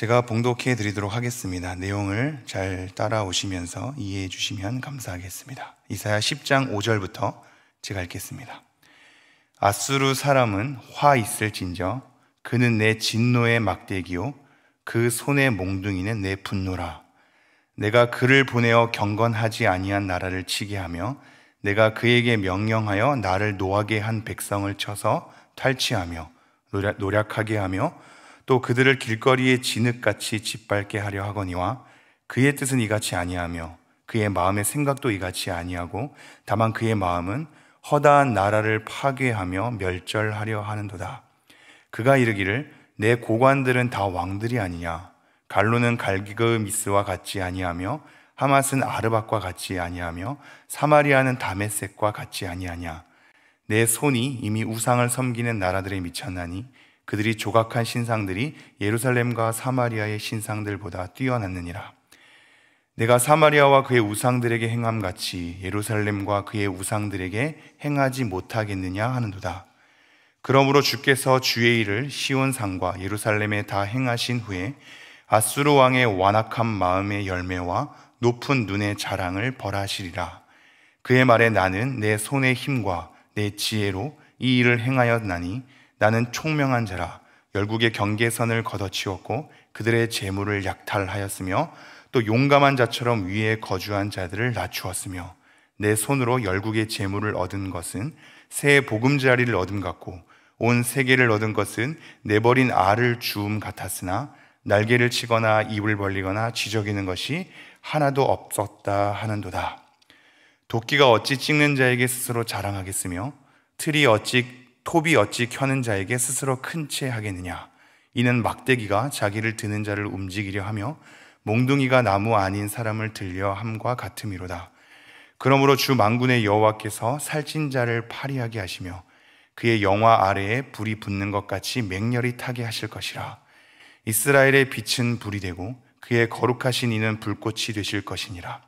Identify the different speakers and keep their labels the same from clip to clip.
Speaker 1: 제가 봉독해 드리도록 하겠습니다. 내용을 잘 따라오시면서 이해해 주시면 감사하겠습니다. 이사야 10장 5절부터 제가 읽겠습니다. 아수르 사람은 화 있을진저 그는 내 진노의 막대기요 그 손의 몽둥이는 내 분노라. 내가 그를 보내어 경건하지 아니한 나라를 치게 하며 내가 그에게 명령하여 나를 노하게 한 백성을 쳐서 탈취하며 노략하게 하며 또 그들을 길거리에 진흙같이 짓밟게 하려 하거니와 그의 뜻은 이같이 아니하며 그의 마음의 생각도 이같이 아니하고 다만 그의 마음은 허다한 나라를 파괴하며 멸절하려 하는도다. 그가 이르기를 내 고관들은 다 왕들이 아니냐. 갈로는 갈기그미스와 같지 아니하며 하맛은 아르밧과 같이 아니하며 사마리아는 다메섹과 같이 아니하냐. 내 손이 이미 우상을 섬기는 나라들에 미쳤나니 그들이 조각한 신상들이 예루살렘과 사마리아의 신상들보다 뛰어났느니라. 내가 사마리아와 그의 우상들에게 행함같이 예루살렘과 그의 우상들에게 행하지 못하겠느냐 하는도다. 그러므로 주께서 주의 일을 시온산과 예루살렘에 다 행하신 후에 아수르 왕의 완악한 마음의 열매와 높은 눈의 자랑을 벌하시리라. 그의 말에 나는 내 손의 힘과 내 지혜로 이 일을 행하였나니 나는 총명한 자라. 열국의 경계선을 걷어치웠고 그들의 재물을 약탈하였으며 또 용감한 자처럼 위에 거주한 자들을 낮추었으며 내 손으로 열국의 재물을 얻은 것은 새 보금자리를 얻음 같고 온 세계를 얻은 것은 내버린 알을 주움 같았으나 날개를 치거나 입을 벌리거나 지저귀는 것이 하나도 없었다 하는도다. 도끼가 어찌 찍는 자에게 스스로 자랑하겠으며 톱이 어찌 켜는 자에게 스스로 큰 채 하겠느냐. 이는 막대기가 자기를 드는 자를 움직이려 하며 몽둥이가 나무 아닌 사람을 들려 함과 같음이로다. 그러므로 주 만군의 여호와께서 살찐 자를 파리하게 하시며 그의 영화 아래에 불이 붙는 것 같이 맹렬히 타게 하실 것이라. 이스라엘의 빛은 불이 되고 그의 거룩하신 이는 불꽃이 되실 것이니라.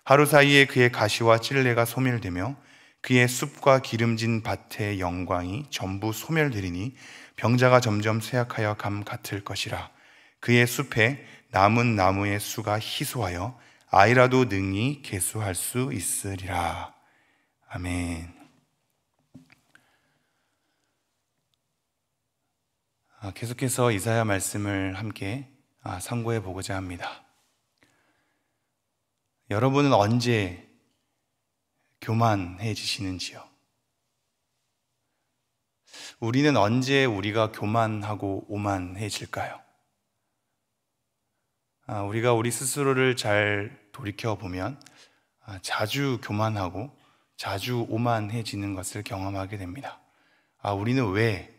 Speaker 1: 하루 사이에 그의 가시와 찔레가 소멸되며 그의 숲과 기름진 밭의 영광이 전부 소멸되리니 병자가 점점 쇠약하여 감 같을 것이라. 그의 숲에 남은 나무의 수가 희소하여 아이라도 능히 계수할 수 있으리라. 아멘. 계속해서 이사야 말씀을 함께 상고해 보고자 합니다. 여러분은 언제 교만해지시는지요? 우리는 언제 우리가 교만하고 오만해질까요? 우리가 우리 스스로를 잘 돌이켜보면 자주 교만하고 자주 오만해지는 것을 경험하게 됩니다. 우리는 왜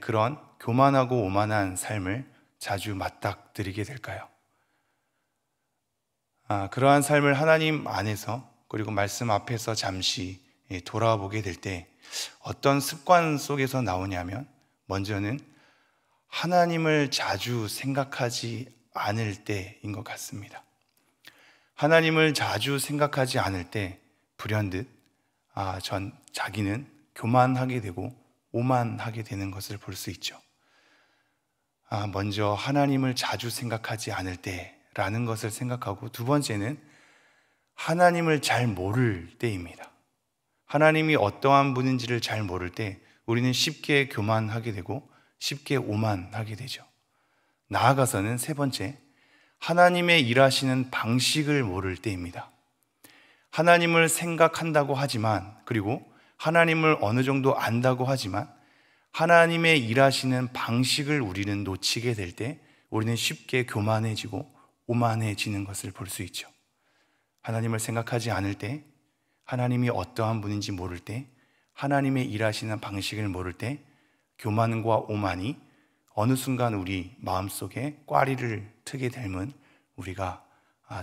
Speaker 1: 그런 교만하고 오만한 삶을 자주 맞닥뜨리게 될까요? 그러한 삶을 하나님 안에서 그리고 말씀 앞에서 잠시 돌아보게 될 때 어떤 습관 속에서 나오냐면 먼저는 하나님을 자주 생각하지 않을 때인 것 같습니다. 하나님을 자주 생각하지 않을 때 불현듯 자기는 교만하게 되고 오만하게 되는 것을 볼 수 있죠. 먼저 하나님을 자주 생각하지 않을 때라는 것을 생각하고 두 번째는 하나님을 잘 모를 때입니다. 하나님이 어떠한 분인지를 잘 모를 때 우리는 쉽게 교만하게 되고 쉽게 오만하게 되죠. 나아가서는 세 번째, 하나님의 일하시는 방식을 모를 때입니다. 하나님을 생각한다고 하지만 그리고 하나님을 어느 정도 안다고 하지만 하나님의 일하시는 방식을 우리는 놓치게 될 때 우리는 쉽게 교만해지고 오만해지는 것을 볼 수 있죠. 하나님을 생각하지 않을 때, 하나님이 어떠한 분인지 모를 때, 하나님의 일하시는 방식을 모를 때 교만과 오만이 어느 순간 우리 마음속에 꽈리를 트게 되면 우리가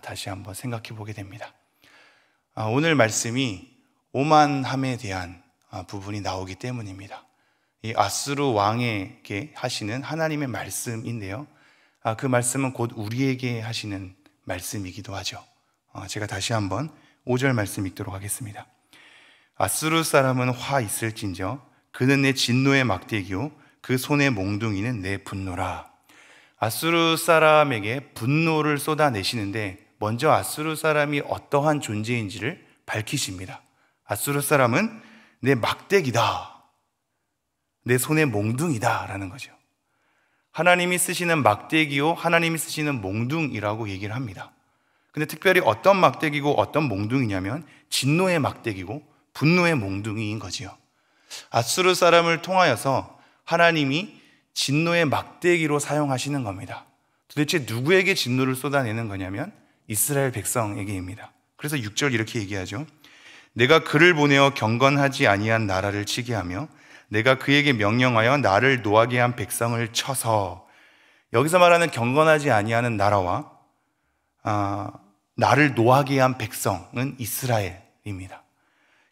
Speaker 1: 다시 한번 생각해 보게 됩니다. 오늘 말씀이 오만함에 대한 부분이 나오기 때문입니다. 이 아수르 왕에게 하시는 하나님의 말씀인데요, 그 말씀은 곧 우리에게 하시는 말씀이기도 하죠. 제가 다시 한번 5절 말씀 읽도록 하겠습니다. 아수르 사람은 화 있을진저 그는 내 진노의 막대기요 그 손의 몽둥이는 내 분노라. 아수르 사람에게 분노를 쏟아내시는데 먼저 아수르 사람이 어떠한 존재인지를 밝히십니다. 아수르 사람은 내 막대기다, 내 손의 몽둥이다 라는 거죠. 하나님이 쓰시는 막대기요, 하나님이 쓰시는 몽둥이라고 얘기를 합니다. 근데 특별히 어떤 막대기고 어떤 몽둥이냐면 진노의 막대기고 분노의 몽둥이인 거지요. 아수르 사람을 통하여서 하나님이 진노의 막대기로 사용하시는 겁니다. 도대체 누구에게 진노를 쏟아내는 거냐면 이스라엘 백성에게입니다. 그래서 6절 이렇게 얘기하죠. 내가 그를 보내어 경건하지 아니한 나라를 치게 하며 내가 그에게 명령하여 나를 노하게 한 백성을 쳐서, 여기서 말하는 경건하지 아니하는 나라와 나를 노하게 한 백성은 이스라엘입니다.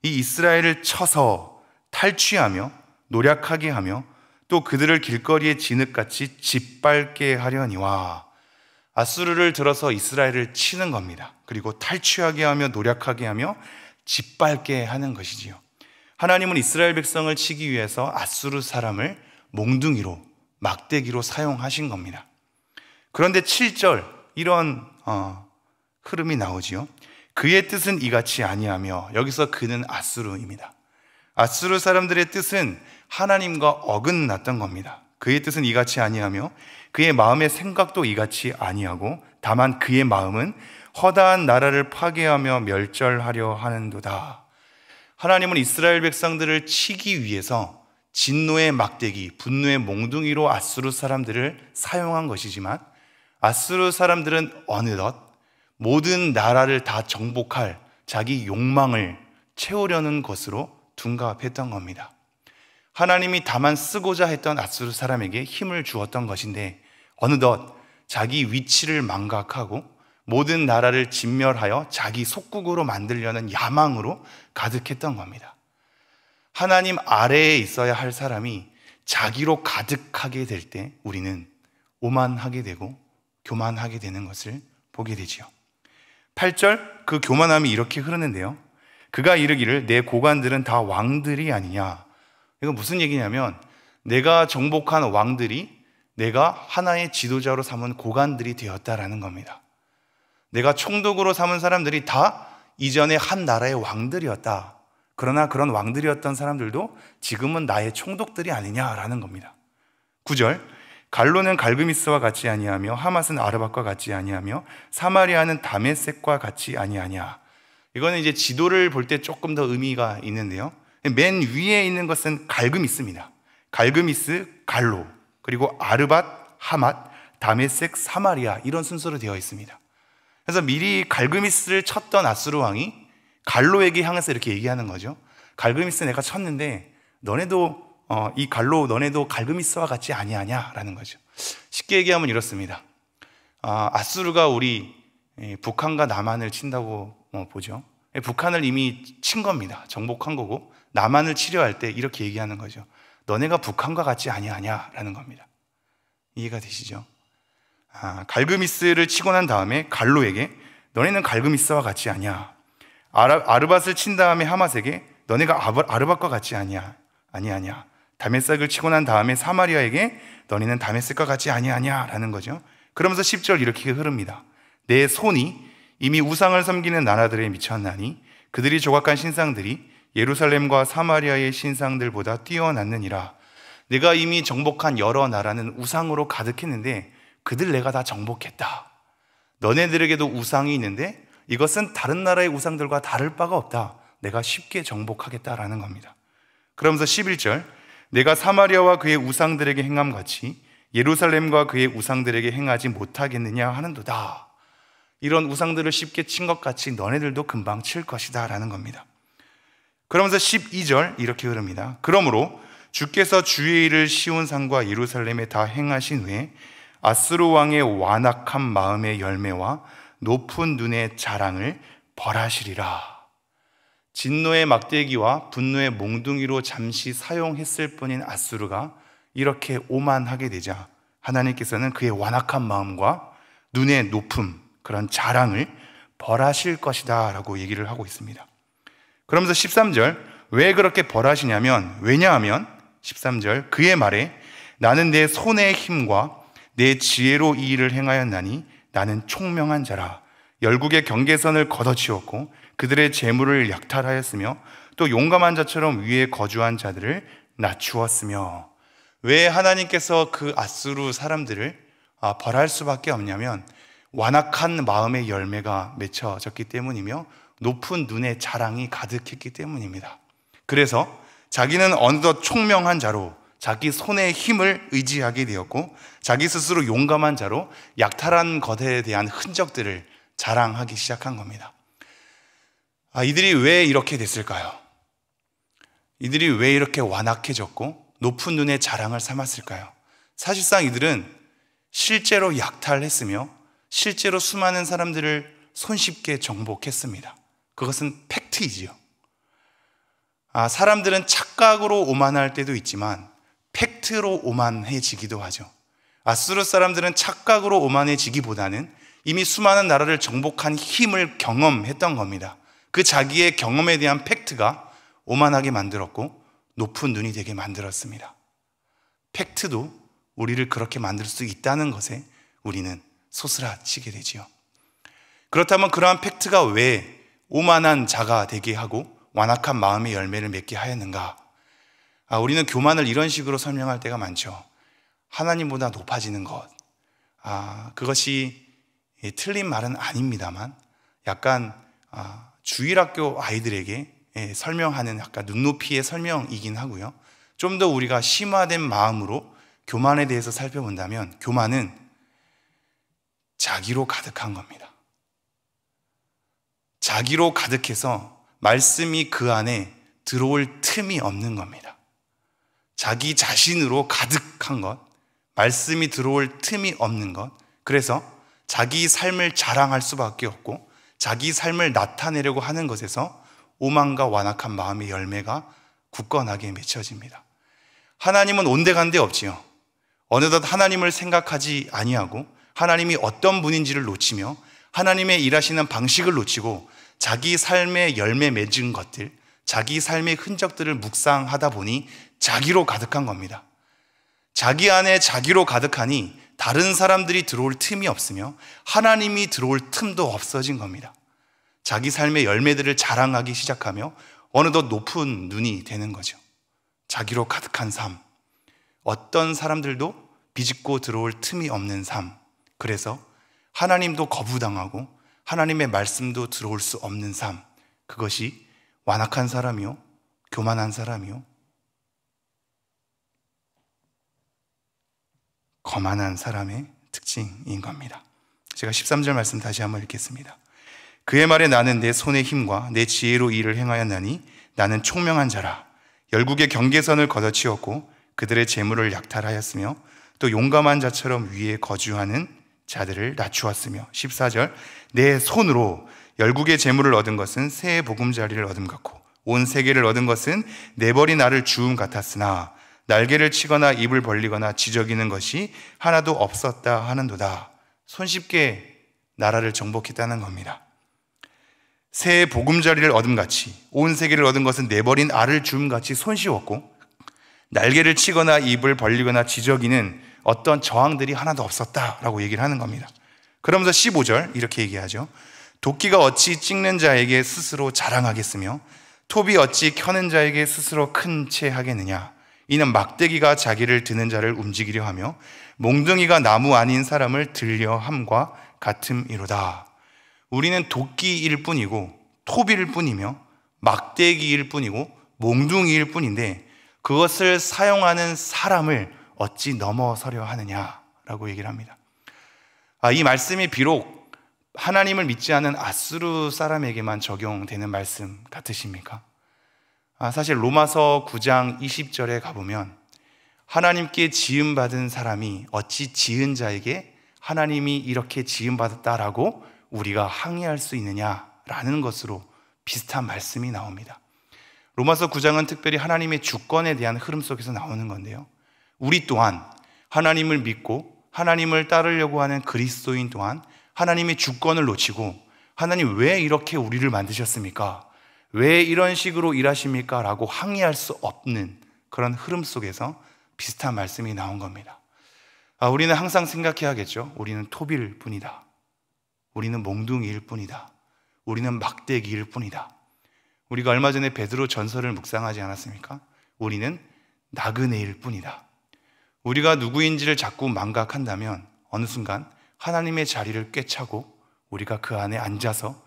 Speaker 1: 이 이스라엘을 쳐서 탈취하며 노략하게 하며 또 그들을 길거리에 진흙같이 짓밟게 하려니와, 아수르를 들어서 이스라엘을 치는 겁니다. 그리고 탈취하게 하며 노략하게 하며 짓밟게 하는 것이지요. 하나님은 이스라엘 백성을 치기 위해서 아수르 사람을 몽둥이로, 막대기로 사용하신 겁니다. 그런데 7절 이런 흐름이 나오지요. 그의 뜻은 이같이 아니하며, 여기서 그는 아수르입니다. 아수르 사람들의 뜻은 하나님과 어긋났던 겁니다. 그의 뜻은 이같이 아니하며 그의 마음의 생각도 이같이 아니하고 다만 그의 마음은 허다한 나라를 파괴하며 멸절하려 하는도다. 하나님은 이스라엘 백성들을 치기 위해서 진노의 막대기, 분노의 몽둥이로 아수르 사람들을 사용한 것이지만, 아수르 사람들은 어느덧 모든 나라를 다 정복할 자기 욕망을 채우려는 것으로 둔갑했던 겁니다. 하나님이 다만 쓰고자 했던 아수르 사람에게 힘을 주었던 것인데 어느덧 자기 위치를 망각하고 모든 나라를 진멸하여 자기 속국으로 만들려는 야망으로 가득했던 겁니다. 하나님 아래에 있어야 할 사람이 자기로 가득하게 될 때 우리는 오만하게 되고 교만하게 되는 것을 보게 되지요. 8절, 그 교만함이 이렇게 흐르는데요. 그가 이르기를 내 고관들은 다 왕들이 아니냐. 이거 무슨 얘기냐면 내가 정복한 왕들이 내가 하나의 지도자로 삼은 고관들이 되었다라는 겁니다. 내가 총독으로 삼은 사람들이 다 이전에 한 나라의 왕들이었다. 그러나 그런 왕들이었던 사람들도 지금은 나의 총독들이 아니냐라는 겁니다. 9절, 갈로는 갈그미스와 같이 아니하며 하맛은 아르밧과 같이 아니하며 사마리아는 다메섹과 같이 아니하냐. 이거는 이제 지도를 볼 때 조금 더 의미가 있는데요. 맨 위에 있는 것은 갈그미스입니다. 갈그미스, 갈로, 그리고 아르밧, 하맛, 다메섹, 사마리아, 이런 순서로 되어 있습니다. 그래서 미리 갈그미스를 쳤던 아수르 왕이 갈로에게 향해서 이렇게 얘기하는 거죠. 갈그미스 내가 쳤는데 너네도 이 갈로 너네도 갈그미스와 같이 아니하냐라는 거죠. 쉽게 얘기하면 이렇습니다. 아수르가 우리 북한과 남한을 친다고 보죠. 북한을 이미 친 겁니다. 정복한 거고 남한을 치려 할 때 이렇게 얘기하는 거죠. 너네가 북한과 같이 아니하냐라는 겁니다. 이해가 되시죠? 갈그미스를 치고 난 다음에 갈로에게 너네는 갈그미스와 같이 아니야. 아르밧을 친 다음에 하맛에게 너네가 아르밧과 같이 아니야. 아니하냐. 다메섹을 치고 난 다음에 사마리아에게 너네는 다메섹과 같이 아니하냐라는 거죠. 그러면서 10절 이렇게 흐릅니다. 내 손이 이미 우상을 섬기는 나라들에 미쳤나니 그들이 조각한 신상들이 예루살렘과 사마리아의 신상들보다 뛰어났느니라. 내가 이미 정복한 여러 나라는 우상으로 가득했는데 그들 내가 다 정복했다. 너네들에게도 우상이 있는데 이것은 다른 나라의 우상들과 다를 바가 없다. 내가 쉽게 정복하겠다라는 겁니다. 그러면서 11절, 내가 사마리아와 그의 우상들에게 행함같이 예루살렘과 그의 우상들에게 행하지 못하겠느냐 하는도다. 이런 우상들을 쉽게 친 것 같이 너네들도 금방 칠 것이다 라는 겁니다. 그러면서 12절 이렇게 흐릅니다. 그러므로 주께서 주의 일을 시온산과 예루살렘에 다 행하신 후에 아수르 왕의 완악한 마음의 열매와 높은 눈의 자랑을 벌하시리라. 진노의 막대기와 분노의 몽둥이로 잠시 사용했을 뿐인 아수르가 이렇게 오만하게 되자 하나님께서는 그의 완악한 마음과 눈의 높음, 그런 자랑을 벌하실 것이다 라고 얘기를 하고 있습니다. 그러면서 13절, 왜 그렇게 벌하시냐면, 왜냐하면 13절, 그의 말에 나는 내 손의 힘과 내 지혜로 이 일을 행하였나니 나는 총명한 자라. 열국의 경계선을 걷어치웠고 그들의 재물을 약탈하였으며 또 용감한 자처럼 위에 거주한 자들을 낮추었으며. 왜 하나님께서 그 아수르 사람들을 벌할 수밖에 없냐면 완악한 마음의 열매가 맺혀졌기 때문이며 높은 눈의 자랑이 가득했기 때문입니다. 그래서 자기는 어느덧 총명한 자로 자기 손의 힘을 의지하게 되었고 자기 스스로 용감한 자로 약탈한 것에 대한 흔적들을 자랑하기 시작한 겁니다. 이들이 왜 이렇게 됐을까요? 이들이 왜 이렇게 완악해졌고 높은 눈의 자랑을 삼았을까요? 사실상 이들은 실제로 약탈했으며 실제로 수많은 사람들을 손쉽게 정복했습니다. 그것은 팩트이지요. 사람들은 착각으로 오만할 때도 있지만 팩트로 오만해지기도 하죠. 아수르 사람들은 착각으로 오만해지기보다는 이미 수많은 나라를 정복한 힘을 경험했던 겁니다. 그 자기의 경험에 대한 팩트가 오만하게 만들었고 높은 눈이 되게 만들었습니다. 팩트도 우리를 그렇게 만들 수 있다는 것에 우리는 소스라치게 되지요. 그렇다면 그러한 팩트가 왜 오만한 자가 되게 하고 완악한 마음의 열매를 맺게 하였는가? 우리는 교만을 이런 식으로 설명할 때가 많죠. 하나님보다 높아지는 것. 그것이 틀린 말은 아닙니다만 약간 주일학교 아이들에게 설명하는 약간 눈높이의 설명이긴 하고요. 좀 더 우리가 심화된 마음으로 교만에 대해서 살펴본다면 교만은 자기로 가득한 겁니다. 자기로 가득해서 말씀이 그 안에 들어올 틈이 없는 겁니다. 자기 자신으로 가득한 것, 말씀이 들어올 틈이 없는 것. 그래서 자기 삶을 자랑할 수밖에 없고 자기 삶을 나타내려고 하는 것에서 오만과 완악한 마음의 열매가 굳건하게 맺혀집니다. 하나님은 온데간데 없지요. 어느덧 하나님을 생각하지 아니하고 하나님이 어떤 분인지를 놓치며 하나님의 일하시는 방식을 놓치고 자기 삶의 열매 맺은 것들, 자기 삶의 흔적들을 묵상하다 보니 자기로 가득한 겁니다. 자기 안에 자기로 가득하니 다른 사람들이 들어올 틈이 없으며 하나님이 들어올 틈도 없어진 겁니다. 자기 삶의 열매들을 자랑하기 시작하며 어느덧 높은 눈이 되는 거죠. 자기로 가득한 삶, 어떤 사람들도 비집고 들어올 틈이 없는 삶. 그래서 하나님도 거부당하고 하나님의 말씀도 들어올 수 없는 삶. 그것이 완악한 사람이요, 교만한 사람이요, 거만한 사람의 특징인 겁니다. 제가 13절 말씀 다시 한번 읽겠습니다. 그의 말에 나는 내 손의 힘과 내 지혜로 일을 행하였나니 나는 총명한 자라. 열국의 경계선을 걷어치웠고 그들의 재물을 약탈하였으며 또 용감한 자처럼 위에 거주하는 자들을 낮추었으며. 14절 내 손으로 열국의 재물을 얻은 것은 새의 보금자리를 얻음 같고 온 세계를 얻은 것은 내버린 알을 주움 같았으나 날개를 치거나 입을 벌리거나 지저귀는 것이 하나도 없었다 하는도다. 손쉽게 나라를 정복했다는 겁니다. 새의 보금자리를 얻음같이 온 세계를 얻은 것은 내버린 알을 주음같이 손쉬웠고 날개를 치거나 입을 벌리거나 지저귀는 어떤 저항들이 하나도 없었다라고 얘기를 하는 겁니다. 그러면서 15절 이렇게 얘기하죠. 도끼가 어찌 찍는 자에게 스스로 자랑하겠으며 톱이 어찌 켜는 자에게 스스로 큰 채 하겠느냐. 이는 막대기가 자기를 드는 자를 움직이려 하며 몽둥이가 나무 아닌 사람을 들려 함과 같음이로다. 우리는 도끼일 뿐이고 톱일 뿐이며 막대기일 뿐이고 몽둥이일 뿐인데 그것을 사용하는 사람을 어찌 넘어서려 하느냐라고 얘기를 합니다. 이 말씀이 비록 하나님을 믿지 않은 아수르 사람에게만 적용되는 말씀 같으십니까? 사실 로마서 9장 20절에 가보면 하나님께 지음받은 사람이 어찌 지은 자에게 하나님이 이렇게 지음받았다라고 우리가 항의할 수 있느냐라는 것으로 비슷한 말씀이 나옵니다. 로마서 9장은 특별히 하나님의 주권에 대한 흐름 속에서 나오는 건데요. 우리 또한 하나님을 믿고 하나님을 따르려고 하는 그리스도인 또한 하나님의 주권을 놓치고 하나님 왜 이렇게 우리를 만드셨습니까? 왜 이런 식으로 일하십니까? 라고 항의할 수 없는 그런 흐름 속에서 비슷한 말씀이 나온 겁니다. 우리는 항상 생각해야겠죠. 우리는 토비일 뿐이다. 우리는 몽둥이일 뿐이다. 우리는 막대기일 뿐이다. 우리가 얼마 전에 베드로 전설을 묵상하지 않았습니까? 우리는 나그네일 뿐이다. 우리가 누구인지를 자꾸 망각한다면 어느 순간 하나님의 자리를 꿰차고 우리가 그 안에 앉아서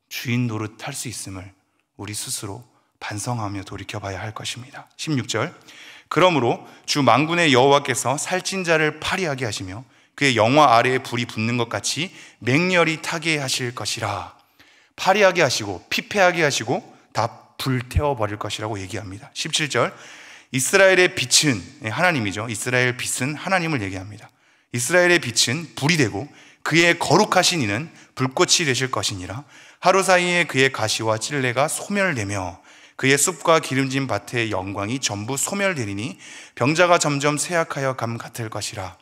Speaker 1: 주인 노릇할 수 있음을 우리 스스로 반성하며 돌이켜봐야 할 것입니다. 16절, 그러므로 주 만군의 여호와께서 살찐 자를 파리하게 하시며 그의 영화 아래에 불이 붙는 것 같이 맹렬히 타게 하실 것이라. 파리하게 하시고 피폐하게 하시고 다 불태워버릴 것이라고 얘기합니다. 17절, 이스라엘의 빛은 하나님이죠. 이스라엘 빛은 하나님을 얘기합니다. 이스라엘의 빛은 불이 되고 그의 거룩하신 이는 불꽃이 되실 것이니라. 하루 사이에 그의 가시와 찔레가 소멸되며 그의 숲과 기름진 밭의 영광이 전부 소멸되리니 병자가 점점 쇠약하여 감 같을 것이라.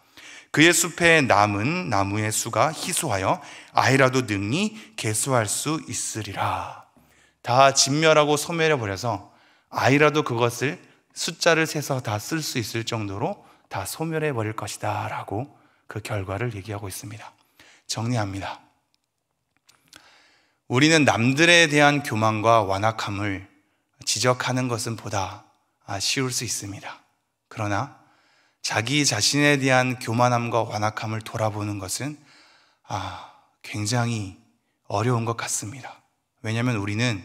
Speaker 1: 그의 숲에 남은 나무의 수가 희소하여 아이라도 능히 계수할 수 있으리라. 다 진멸하고 소멸해 버려서 아이라도 그것을 숫자를 세서 다 쓸 수 있을 정도로 다 소멸해 버릴 것이다 라고 그 결과를 얘기하고 있습니다. 정리합니다. 우리는 남들에 대한 교만과 완악함을 지적하는 것은 보다 쉬울 수 있습니다. 그러나 자기 자신에 대한 교만함과 완악함을 돌아보는 것은 굉장히 어려운 것 같습니다. 왜냐하면 우리는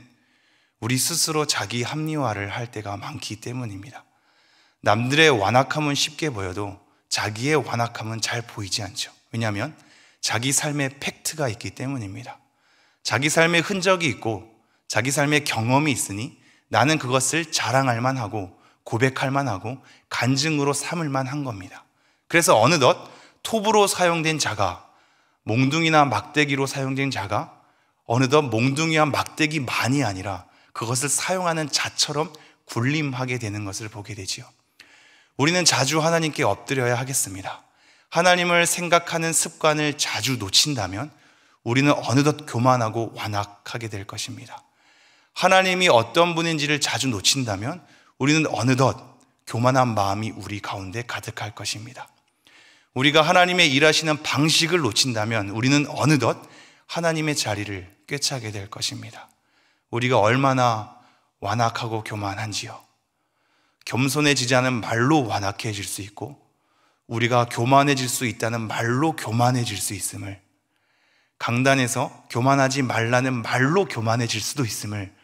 Speaker 1: 우리 스스로 자기 합리화를 할 때가 많기 때문입니다. 남들의 완악함은 쉽게 보여도 자기의 완악함은 잘 보이지 않죠. 왜냐하면 자기 삶의 팩트가 있기 때문입니다. 자기 삶의 흔적이 있고 자기 삶의 경험이 있으니 나는 그것을 자랑할 만하고 고백할 만하고 간증으로 삼을 만한 겁니다. 그래서 어느덧 톱으로 사용된 자가 몽둥이나 막대기로 사용된 자가 어느덧 몽둥이와 막대기만이 아니라 그것을 사용하는 자처럼 군림하게 되는 것을 보게 되지요. 우리는 자주 하나님께 엎드려야 하겠습니다. 하나님을 생각하는 습관을 자주 놓친다면 우리는 어느덧 교만하고 완악하게 될 것입니다. 하나님이 어떤 분인지를 자주 놓친다면 우리는 어느덧 교만한 마음이 우리 가운데 가득할 것입니다. 우리가 하나님의 일하시는 방식을 놓친다면 우리는 어느덧 하나님의 자리를 꿰차게 될 것입니다. 우리가 얼마나 완악하고 교만한지요. 겸손해지지 않은 말로 완악해질 수 있고 우리가 교만해질 수 있다는 말로 교만해질 수 있음을, 강단에서 교만하지 말라는 말로 교만해질 수도 있음을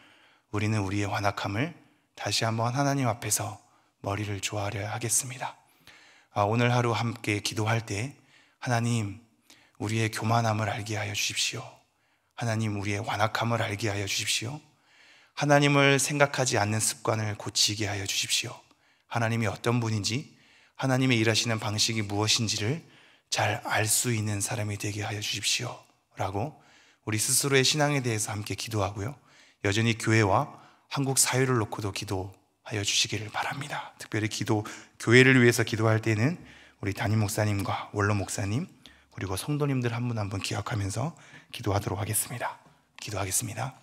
Speaker 1: 우리는 우리의 완악함을 다시 한번 하나님 앞에서 머리를 조아려야 하겠습니다. 오늘 하루 함께 기도할 때 하나님, 우리의 교만함을 알게 하여 주십시오. 하나님, 우리의 완악함을 알게 하여 주십시오. 하나님을 생각하지 않는 습관을 고치게 하여 주십시오. 하나님이 어떤 분인지, 하나님의 일하시는 방식이 무엇인지를 잘 알 수 있는 사람이 되게 하여 주십시오 라고 우리 스스로의 신앙에 대해서 함께 기도하고요, 여전히 교회와 한국 사회를 놓고도 기도하여 주시기를 바랍니다. 특별히 교회를 위해서 기도할 때는 우리 담임 목사님과 원로 목사님 그리고 성도님들 한 분 한 분 기억하면서 기도하도록 하겠습니다. 기도하겠습니다.